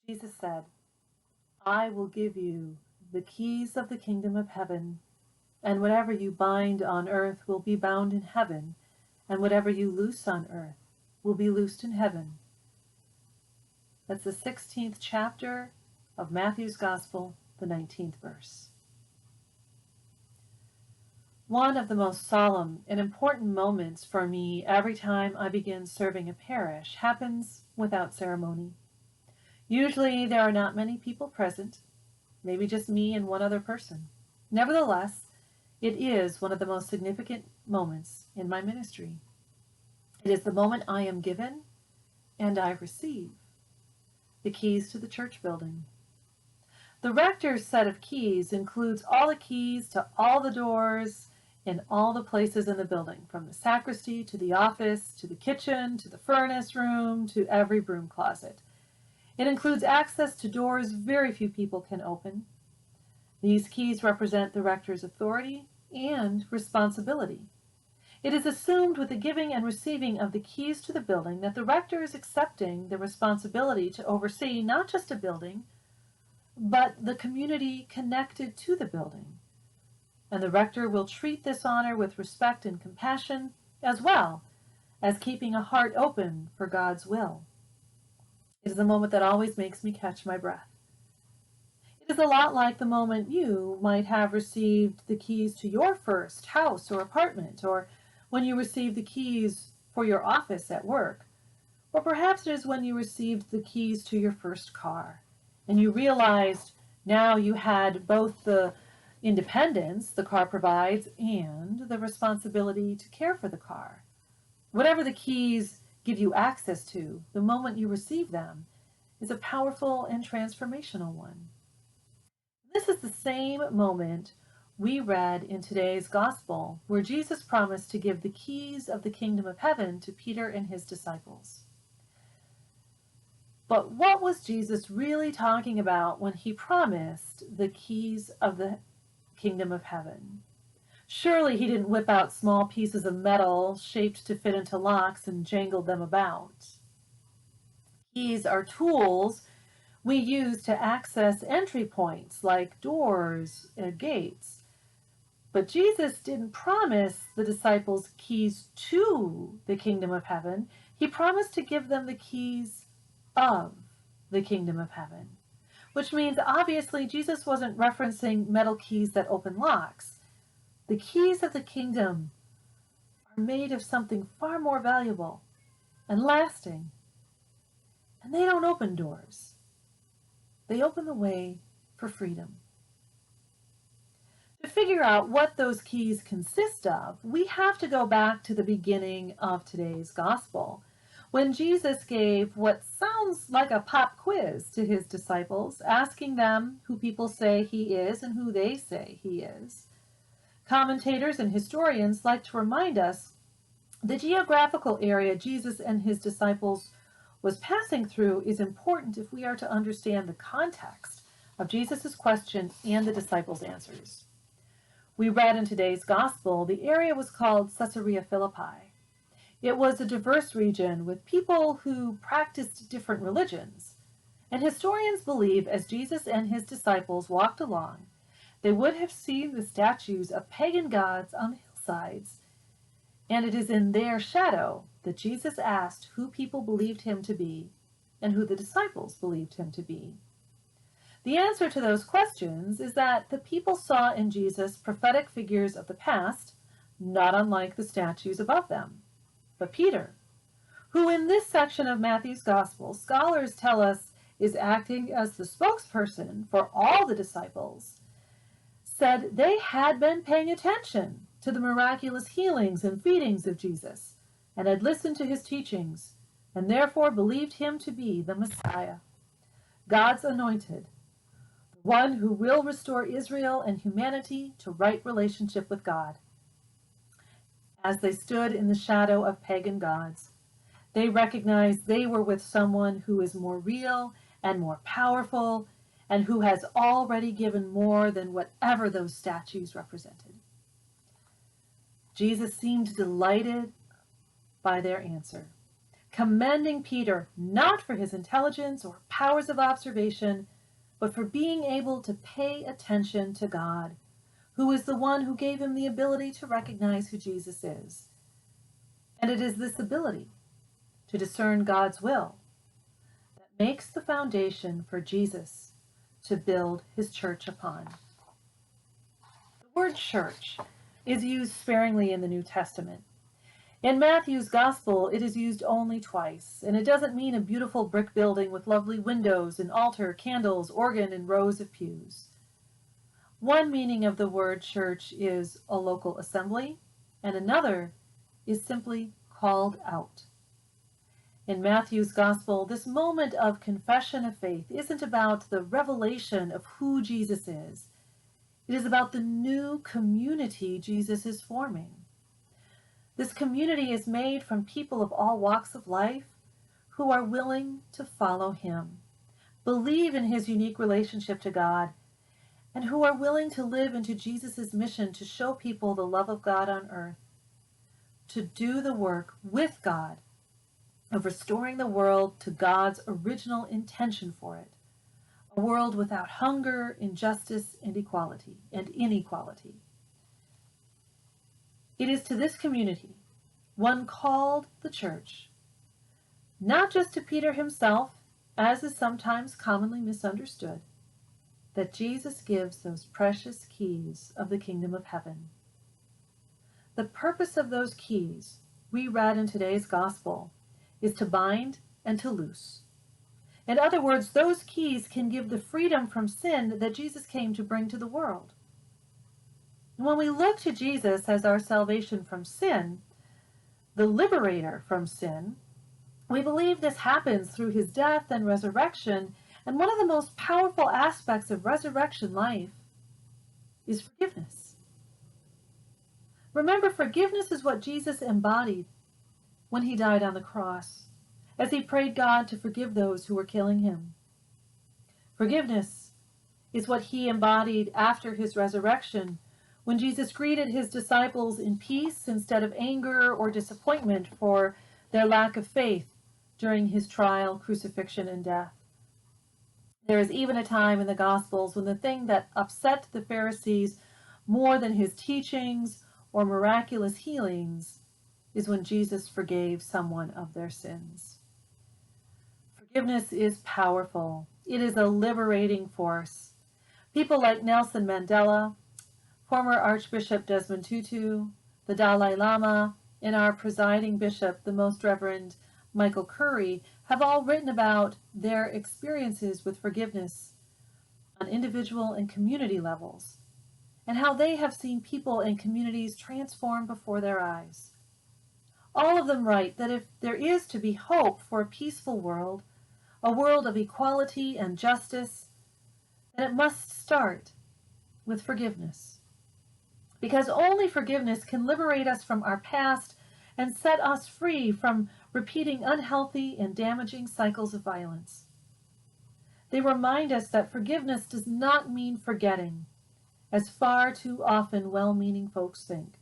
Jesus said, I will give you the keys of the kingdom of heaven, and whatever you bind on earth will be bound in heaven, and whatever you loose on earth will be loosed in heaven. That's the 16th chapter of Matthew's Gospel, the 19th verse. One of the most solemn and important moments for me every time I begin serving a parish happens without ceremony. Usually there are not many people present, maybe just me and one other person. Nevertheless, it is one of the most significant moments in my ministry. It is the moment I am given and I receive the keys to the church building. The rector's set of keys includes all the keys to all the doors in all the places in the building, from the sacristy to the office, to the kitchen, to the furnace room, to every broom closet. It includes access to doors very few people can open. These keys represent the rector's authority and responsibility. It is assumed with the giving and receiving of the keys to the building that the rector is accepting the responsibility to oversee not just a building, but the community connected to the building. And the rector will treat this honor with respect and compassion, as well as keeping a heart open for God's will. It is a moment that always makes me catch my breath. It is a lot like the moment you might have received the keys to your first house or apartment, or when you received the keys for your office at work, or perhaps it is when you received the keys to your first car, and you realized now you had both the independence the car provides and the responsibility to care for the car. Whatever the keys give you access to, the moment you receive them is a powerful and transformational one. This is the same moment we read in today's gospel, where Jesus promised to give the keys of the kingdom of heaven to Peter and his disciples. But what was Jesus really talking about when he promised the keys of the kingdom of heaven? Surely he didn't whip out small pieces of metal shaped to fit into locks and jangled them about. Keys are tools we use to access entry points like doors and gates. But Jesus didn't promise the disciples keys to the kingdom of heaven. He promised to give them the keys of the kingdom of heaven, which means obviously Jesus wasn't referencing metal keys that open locks. The keys of the kingdom are made of something far more valuable and lasting, and they don't open doors. They open the way for freedom. To figure out what those keys consist of, we have to go back to the beginning of today's gospel, when Jesus gave what sounds like a pop quiz to his disciples, asking them who people say he is and who they say he is. Commentators and historians like to remind us the geographical area Jesus and his disciples was passing through is important if we are to understand the context of Jesus' question and the disciples' answers. We read in today's gospel the area was called Caesarea Philippi. It was a diverse region with people who practiced different religions, and historians believe as Jesus and his disciples walked along, they would have seen the statues of pagan gods on the hillsides, and it is in their shadow that Jesus asked who people believed him to be and who the disciples believed him to be. The answer to those questions is that the people saw in Jesus prophetic figures of the past, not unlike the statues above them. But Peter, who in this section of Matthew's Gospel, scholars tell us is acting as the spokesperson for all the disciples, said they had been paying attention to the miraculous healings and feedings of Jesus, and had listened to his teachings, and therefore believed him to be the Messiah, God's anointed, the one who will restore Israel and humanity to right relationship with God. As they stood in the shadow of pagan gods, they recognized they were with someone who is more real and more powerful, and who has already given more than whatever those statues represented. Jesus seemed delighted by their answer. commending Peter not for his intelligence or powers of observation, but for being able to pay attention to God, who is the one who gave him the ability to recognize who Jesus is. And it is this ability to discern God's will that makes the foundation for Jesus to build his church upon. The word church is used sparingly in the New Testament. In Matthew's Gospel, it is used only twice, and it doesn't mean a beautiful brick building with lovely windows, an altar, candles, organ, and rows of pews. One meaning of the word church is a local assembly, and another is simply called out. In Matthew's Gospel, this moment of confession of faith isn't about the revelation of who Jesus is. It is about the new community Jesus is forming. This community is made from people of all walks of life who are willing to follow him, believe in his unique relationship to God, and who are willing to live into Jesus' mission to show people the love of God on earth, to do the work with God of restoring the world to God's original intention for it, a world without hunger, injustice, and inequality. It is to this community, one called the church, not just to Peter himself, as is sometimes commonly misunderstood, that Jesus gives those precious keys of the kingdom of heaven. The purpose of those keys, we read in today's gospel, is to bind and to loose. In other words, those keys can give the freedom from sin that Jesus came to bring to the world. And when we look to Jesus as our salvation from sin, the liberator from sin, we believe this happens through his death and resurrection, and one of the most powerful aspects of resurrection life is forgiveness. Remember, forgiveness is what Jesus embodied when he died on the cross, as he prayed God to forgive those who were killing him. Forgiveness is what he embodied after his resurrection, when Jesus greeted his disciples in peace instead of anger or disappointment for their lack of faith during his trial, crucifixion, and death. There is even a time in the Gospels when the thing that upset the Pharisees more than his teachings or miraculous healings is when Jesus forgave someone of their sins. Forgiveness is powerful. It is a liberating force. People like Nelson Mandela, former Archbishop Desmond Tutu, the Dalai Lama, and our presiding bishop, the Most Reverend Michael Curry, have all written about their experiences with forgiveness on individual and community levels, and how they have seen people and communities transform before their eyes. All of them write that if there is to be hope for a peaceful world, a world of equality and justice, then it must start with forgiveness. Because only forgiveness can liberate us from our past and set us free from repeating unhealthy and damaging cycles of violence. They remind us that forgiveness does not mean forgetting, as far too often well-meaning folks think.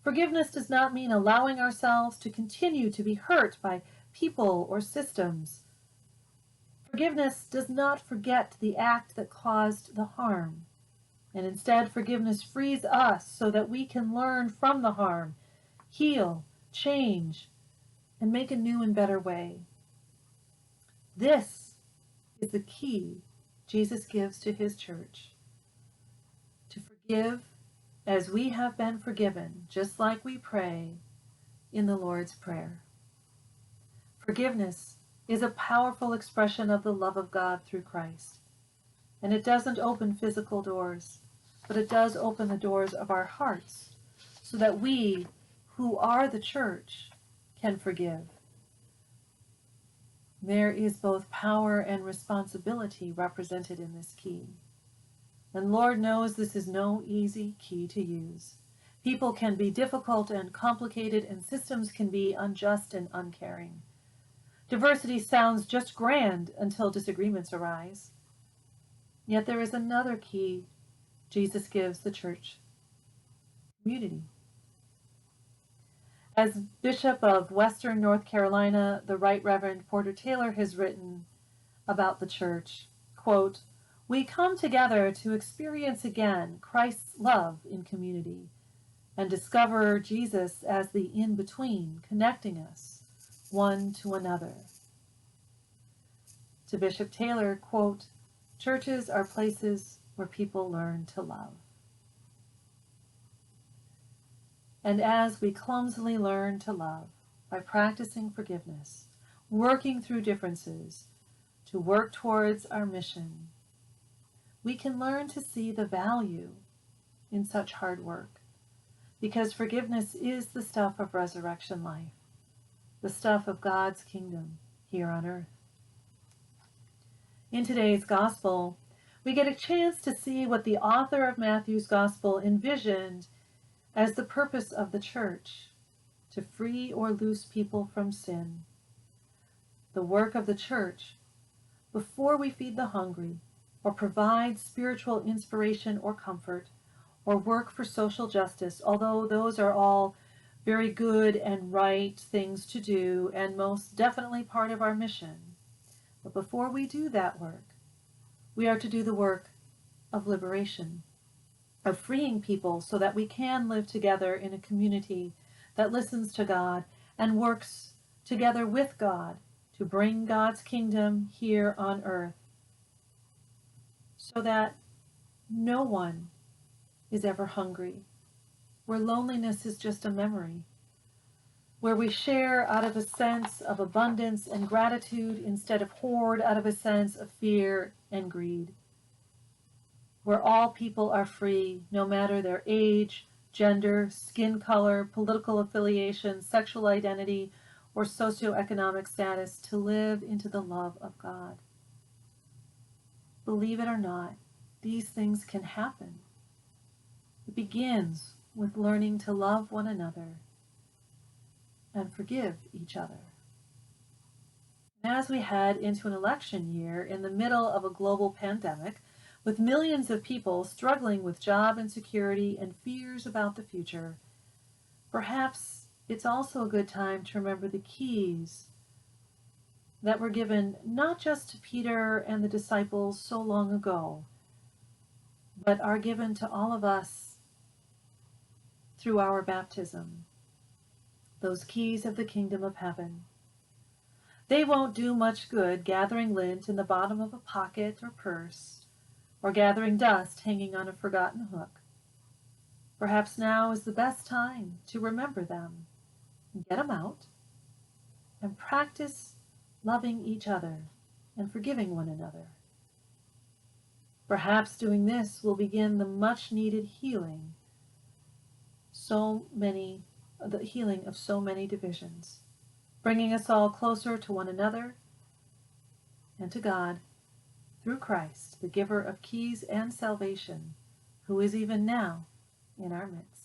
Forgiveness does not mean allowing ourselves to continue to be hurt by people or systems. Forgiveness does not forget the act that caused the harm, and instead forgiveness frees us so that we can learn from the harm, heal, change, and make a new and better way. This is the key Jesus gives to his church. To forgive as we have been forgiven, just like we pray in the Lord's Prayer. Forgiveness is a powerful expression of the love of God through Christ. And it doesn't open physical doors, but it does open the doors of our hearts so that we, who are the church, can forgive. There is both power and responsibility represented in this key. And Lord knows this is no easy key to use. People can be difficult and complicated, and systems can be unjust and uncaring. Diversity sounds just grand until disagreements arise. Yet there is another key Jesus gives the church: community. As Bishop of Western North Carolina, the Right Reverend Porter Taylor has written about the church, quote, "We come together to experience again Christ's love in community and discover Jesus as the in-between, connecting us one to another." To Bishop Taylor, quote, "Churches are places where people learn to love." And as we clumsily learn to love by practicing forgiveness, working through differences to work towards our mission, we can learn to see the value in such hard work, because forgiveness is the stuff of resurrection life, the stuff of God's kingdom here on earth. In today's gospel, we get a chance to see what the author of Matthew's gospel envisioned as the purpose of the church: to free or loose people from sin. The work of the church, before we feed the hungry, or provide spiritual inspiration or comfort, or work for social justice, although those are all very good and right things to do and most definitely part of our mission. But before we do that work, we are to do the work of liberation, of freeing people so that we can live together in a community that listens to God and works together with God to bring God's kingdom here on earth, so that no one is ever hungry, where loneliness is just a memory, where we share out of a sense of abundance and gratitude instead of hoard out of a sense of fear and greed, where all people are free, no matter their age, gender, skin color, political affiliation, sexual identity, or socioeconomic status, to live into the love of God. Believe it or not, these things can happen. It begins with learning to love one another and forgive each other. As we head into an election year in the middle of a global pandemic, with millions of people struggling with job insecurity and fears about the future, perhaps it's also a good time to remember the keys that were given not just to Peter and the disciples so long ago, but are given to all of us through our baptism, those keys of the kingdom of heaven. They won't do much good gathering lint in the bottom of a pocket or purse, or gathering dust hanging on a forgotten hook. Perhaps now is the best time to remember them, get them out, and practice loving each other and forgiving one another. Perhaps doing this will begin the much needed healing the healing of so many divisions, bringing us all closer to one another and to God through Christ, the giver of keys and salvation, who is even now in our midst.